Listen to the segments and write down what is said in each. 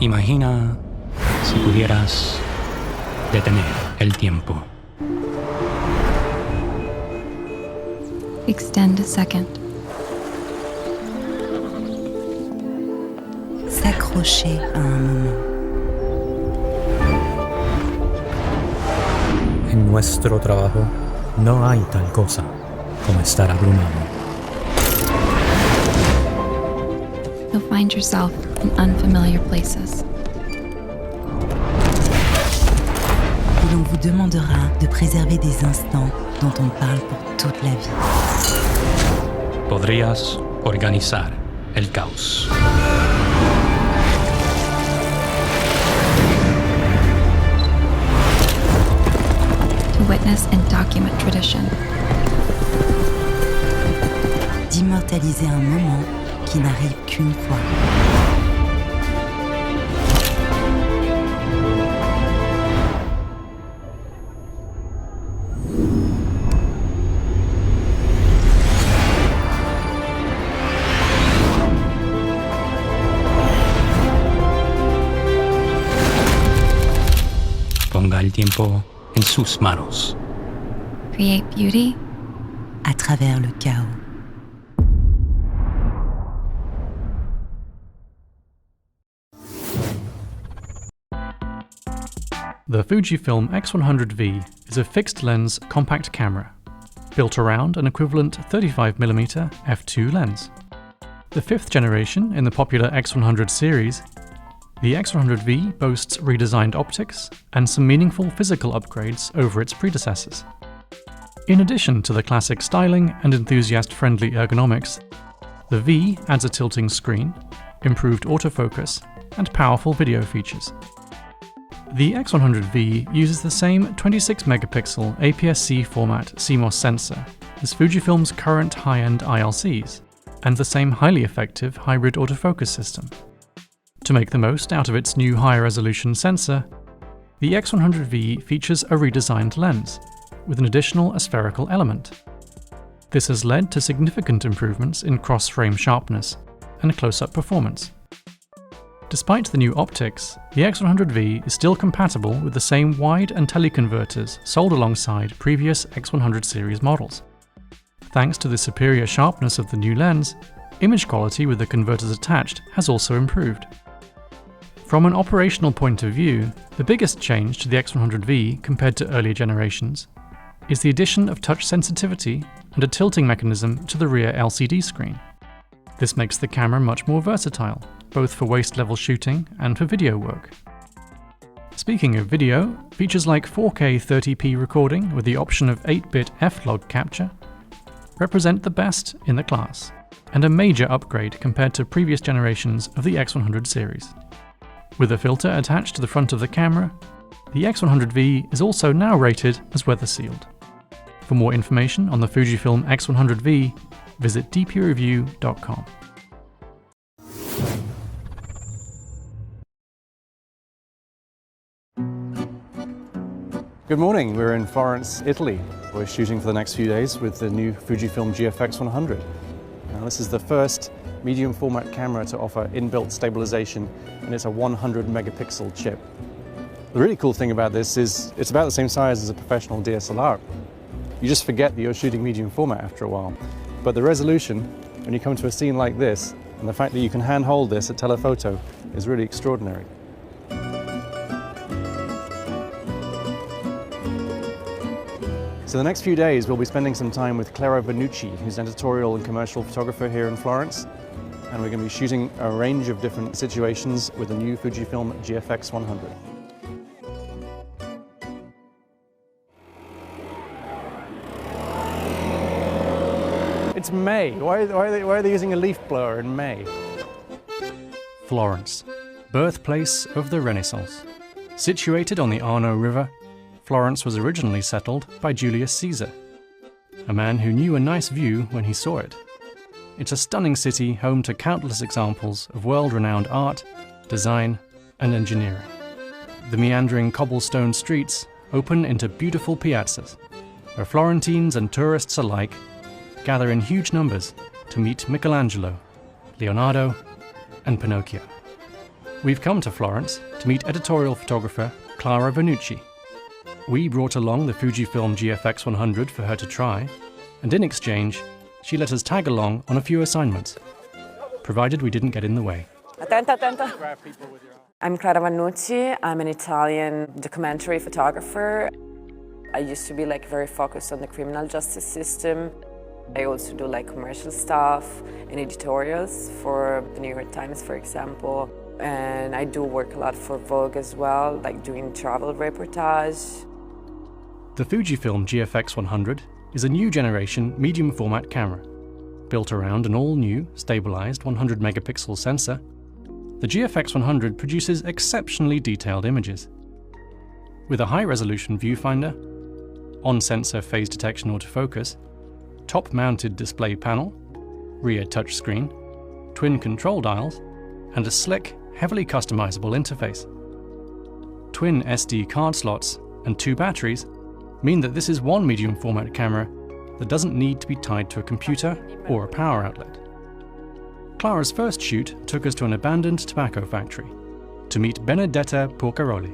Imagina si pudieras detener el tiempo. Extend a second. S'accrocher à un moment. En nuestro trabajo no hay tal cosa como estar abrumado. You'll find yourself in unfamiliar places. Et l'on vous demandera de préserver des instants dont on parle pour toute la vie. Podrías organizar el caos. To witness and document tradition. D'immortaliser un moment qui n'arrive qu'une fois. Ponga el tiempo en sus manos. Create beauty À travers le chaos. The Fujifilm X100V is a fixed-lens compact camera, built around an equivalent 35mm f2 lens. The fifth generation in the popular X100 series, the X100V boasts redesigned optics and some meaningful physical upgrades over its predecessors. In addition to the classic styling and enthusiast-friendly ergonomics, the V adds a tilting screen, improved autofocus, and powerful video features. The X100V uses the same 26-megapixel APS-C format CMOS sensor as Fujifilm's current high-end ILCs, and the same highly effective hybrid autofocus system. To make the most out of its new higher-resolution sensor, the X100V features a redesigned lens, with an additional aspherical element. This has led to significant improvements in cross-frame sharpness and close-up performance. Despite the new optics, the X100V is still compatible with the same wide and teleconverters sold alongside previous X100 series models. Thanks to the superior sharpness of the new lens, image quality with the converters attached has also improved. From an operational point of view, the biggest change to the X100V compared to earlier generations is the addition of touch sensitivity and a tilting mechanism to the rear LCD screen. This makes the camera much more versatile, both for waist-level shooting and for video work. Speaking of video, features like 4K 30p recording with the option of 8-bit f-log capture represent the best in the class, and a major upgrade compared to previous generations of the X100 series. With a filter attached to the front of the camera, the X100V is also now rated as weather-sealed. For more information on the Fujifilm X100V, visit dpreview.com. Good morning, we're in Florence, Italy. We're shooting for the next few days with the new Fujifilm GFX100. Now, this is the first medium format camera to offer inbuilt stabilization, and it's a 100 megapixel chip. The really cool thing about this is it's about the same size as a professional DSLR. You just forget that you're shooting medium format after a while. But the resolution, when you come to a scene like this, and the fact that you can hand hold this at telephoto is really extraordinary. So the next few days we'll be spending some time with Clara Vanucci, who's an editorial and commercial photographer here in Florence. And we're going to be shooting a range of different situations with the new Fujifilm GFX100. It's May. Why are they using a leaf blower in May? Florence, birthplace of the Renaissance. Situated on the Arno River, Florence was originally settled by Julius Caesar, a man who knew a nice view when he saw it. It's a stunning city home to countless examples of world-renowned art, design, and engineering. The meandering cobblestone streets open into beautiful piazzas, where Florentines and tourists alike gather in huge numbers to meet Michelangelo, Leonardo, and Pinocchio. We've come to Florence to meet editorial photographer Clara Vernucci. We brought along the Fujifilm GFX100 for her to try, and in exchange, she let us tag along on a few assignments, provided we didn't get in the way. Attenta, attenta. I'm Clara Vernucci. I'm an Italian documentary photographer. I used to be very focused on the criminal justice system. I also do commercial stuff and editorials for the New York Times, for example. And I do work a lot for Vogue as well, doing travel reportage. The Fujifilm GFX100 is a new generation medium format camera. Built around an all-new, stabilized 100 megapixel sensor, the GFX100 produces exceptionally detailed images. With a high-resolution viewfinder, on-sensor phase detection autofocus, top-mounted display panel, rear touchscreen, twin control dials, and a slick, heavily customizable interface. Twin SD card slots and 2 batteries mean that this is one medium format camera that doesn't need to be tied to a computer or a power outlet. Clara's first shoot took us to an abandoned tobacco factory to meet Benedetta Porcaroli,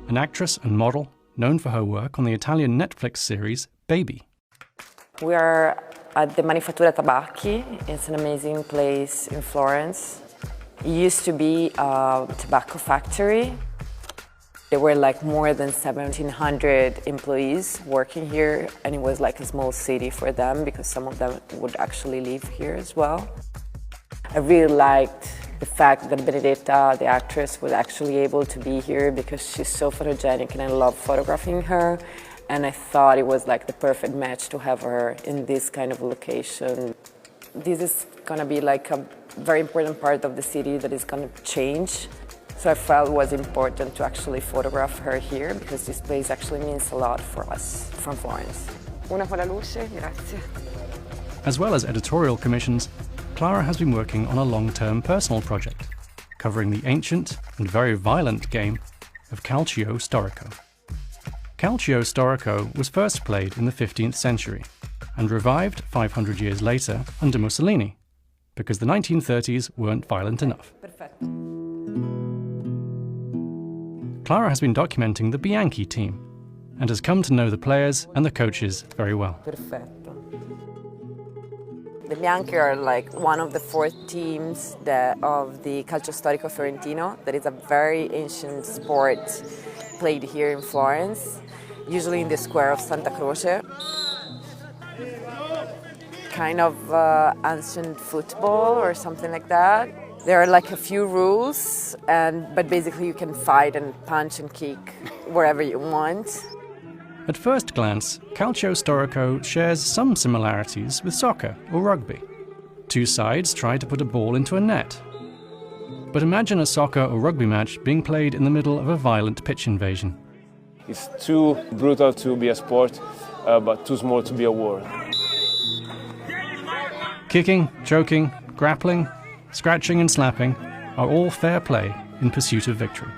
an actress and model known for her work on the Italian Netflix series Baby. We are at the Manifattura Tabacchi. It's an amazing place in Florence. It used to be a tobacco factory. There were more than 1,700 employees working here, and it was a small city for them because some of them would actually live here as well. I really liked the fact that Benedetta, the actress, was actually able to be here because she's so photogenic and I love photographing her. And I thought it was the perfect match to have her in this kind of location. This is going to be a very important part of the city that is going to change. So I felt it was important to actually photograph her here because this place actually means a lot for us from Florence. Una con la luce, grazie. As well as editorial commissions, Clara has been working on a long-term personal project, covering the ancient and very violent game of Calcio Storico. Calcio Storico was first played in the 15th century and revived 500 years later under Mussolini, because the 1930s weren't violent enough. Clara has been documenting the Bianchi team and has come to know the players and the coaches very well. Perfetto. The Bianchi are one of the 4 teams of the Calcio Storico Fiorentino. That is a very ancient sport played here in Florence, usually in the square of Santa Croce. Kind of ancient football or something like that. There are a few rules, but basically you can fight and punch and kick wherever you want. At first glance, Calcio Storico shares some similarities with soccer or rugby. 2 sides try to put a ball into a net. But imagine a soccer or rugby match being played in the middle of a violent pitch invasion. It's too brutal to be a sport, but too small to be a war. Kicking, choking, grappling, scratching and slapping are all fair play in pursuit of victory.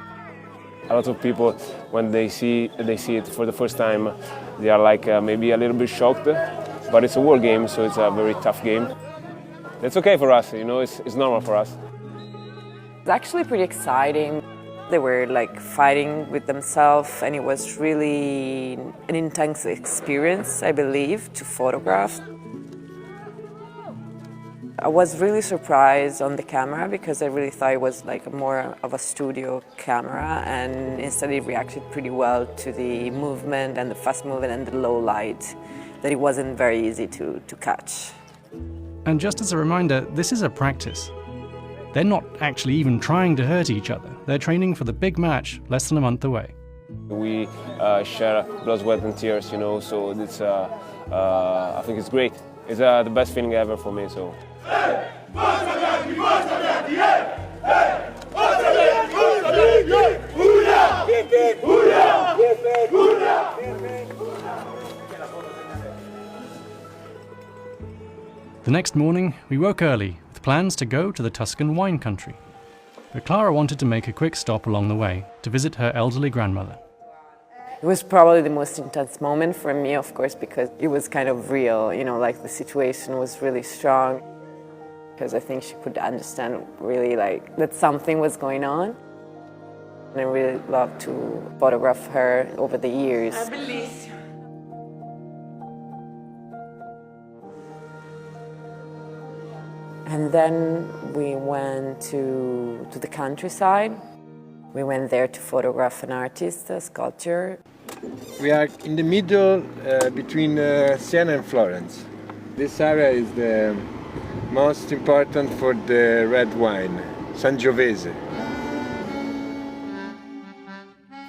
A lot of people, when they see it for the first time, they are maybe a little bit shocked, but it's a war game, so it's a very tough game. It's okay for us, it's normal for us. It's actually pretty exciting. They were fighting with themselves, and it was really an intense experience, I believe, to photograph. I was really surprised on the camera because I really thought it was more of a studio camera, and instead it reacted pretty well to the movement and the fast movement and the low light, that it wasn't very easy to catch. And just as a reminder, this is a practice. They're not actually even trying to hurt each other. They're training for the big match less than a month away. We share blood, sweat and tears, so it's, I think it's great. It's the best feeling ever for me, so. The next morning, we woke early with plans to go to the Tuscan wine country. But Clara wanted to make a quick stop along the way to visit her elderly grandmother. It was probably the most intense moment for me, of course, because it was kind of real, the situation was really strong. Because I think she could understand really that something was going on. I really love to photograph her over the years. And then we went to the countryside. We went there to photograph an artist, a sculptor. We are in the middle between Siena and Florence. This area is the most important for the red wine, Sangiovese.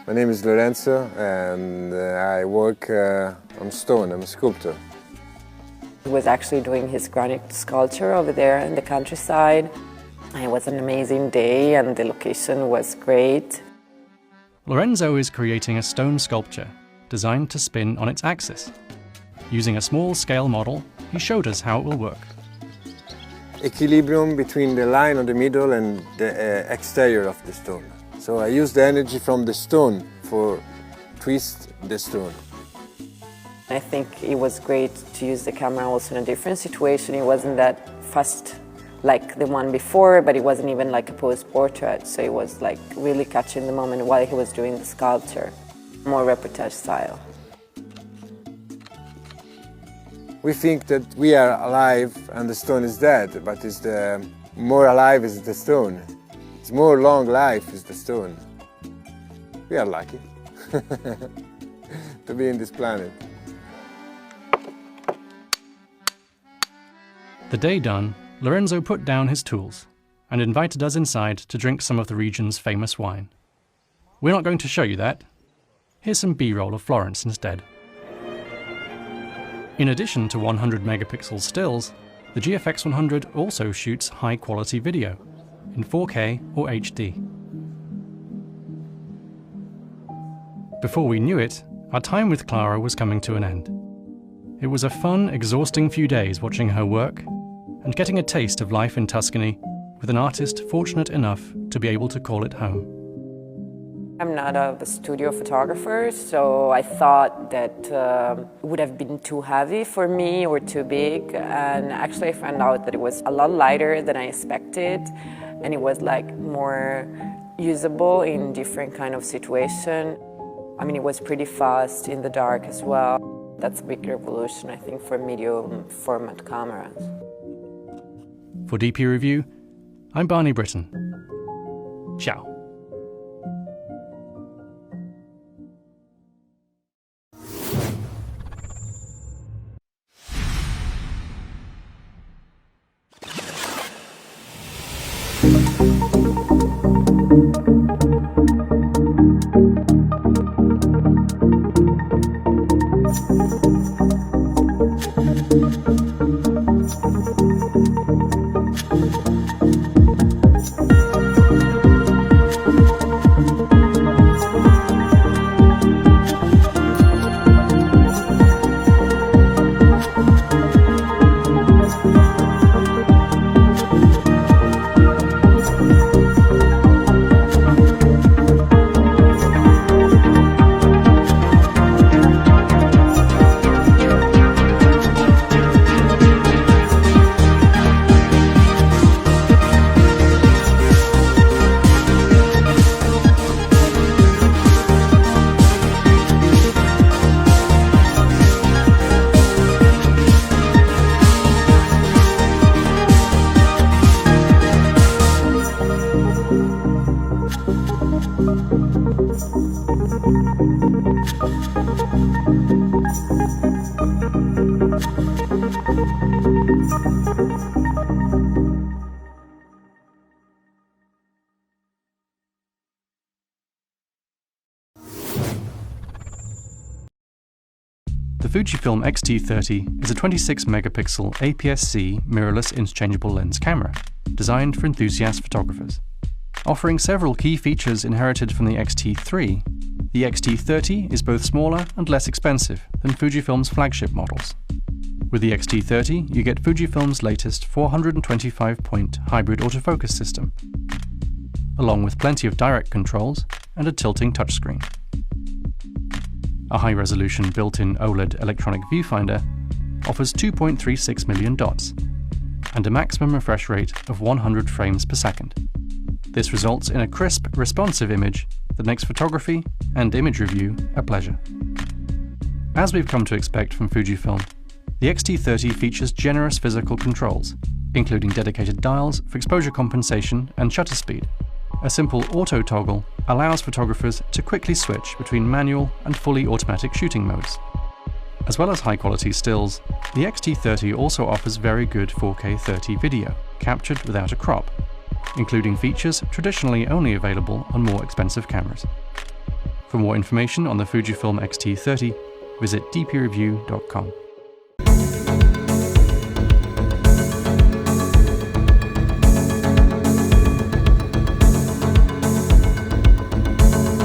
My name is Lorenzo and I work on stone. I'm a sculptor. He was actually doing his granite sculpture over there in the countryside. It was an amazing day and the location was great. Lorenzo is creating a stone sculpture designed to spin on its axis. Using a small-scale model, he showed us how it will work. Equilibrium between the line on the middle and the exterior of the stone. So I use the energy from the stone for twist the stone. I think it was great to use the camera also in a different situation. It wasn't that fast like the one before, but it wasn't even like a post-portrait, so it was like really catching the moment while he was doing the sculpture. More reportage style. We think that we are alive and the stone is dead, but it's the more alive is the stone. It's more long life is the stone. We are lucky to be in this planet. The day done, Lorenzo put down his tools and invited us inside to drink some of the region's famous wine. We're not going to show you that. Here's some B-roll of Florence instead. In addition to 100 megapixel stills, the GFX 100 also shoots high-quality video in 4K or HD. Before we knew it, our time with Clara was coming to an end. It was a fun, exhausting few days watching her work and getting a taste of life in Tuscany with an artist fortunate enough to be able to call it home. I'm not a studio photographer, so I thought that it would have been too heavy for me or too big, and actually I found out that it was a lot lighter than I expected, and it was like more usable in different kind of situation. I mean, it was pretty fast in the dark as well. That's a big revolution, I think, for medium format cameras. For DP Review, I'm Barney Britton. Ciao. The Fujifilm X-T200 is a 26 megapixel APS-C mirrorless interchangeable lens camera designed for enthusiast photographers. Offering several key features inherited from the X-T3, the X-T200 is both smaller and less expensive than Fujifilm's flagship models. With the X-T200, you get Fujifilm's latest 425-point hybrid autofocus system, along with plenty of direct controls and a tilting touchscreen. A high-resolution built-in OLED electronic viewfinder offers 2.36 million dots and a maximum refresh rate of 100 frames per second. This results in a crisp, responsive image that makes photography and image review a pleasure. As we've come to expect from Fujifilm, the X-T200 features generous physical controls, including dedicated dials for exposure compensation and shutter speed. A simple auto toggle allows photographers to quickly switch between manual and fully automatic shooting modes. As well as high-quality stills, the X-T200 also offers very good 4K 30 video, captured without a crop, including features traditionally only available on more expensive cameras. For more information on the Fujifilm X-T200, visit dpreview.com.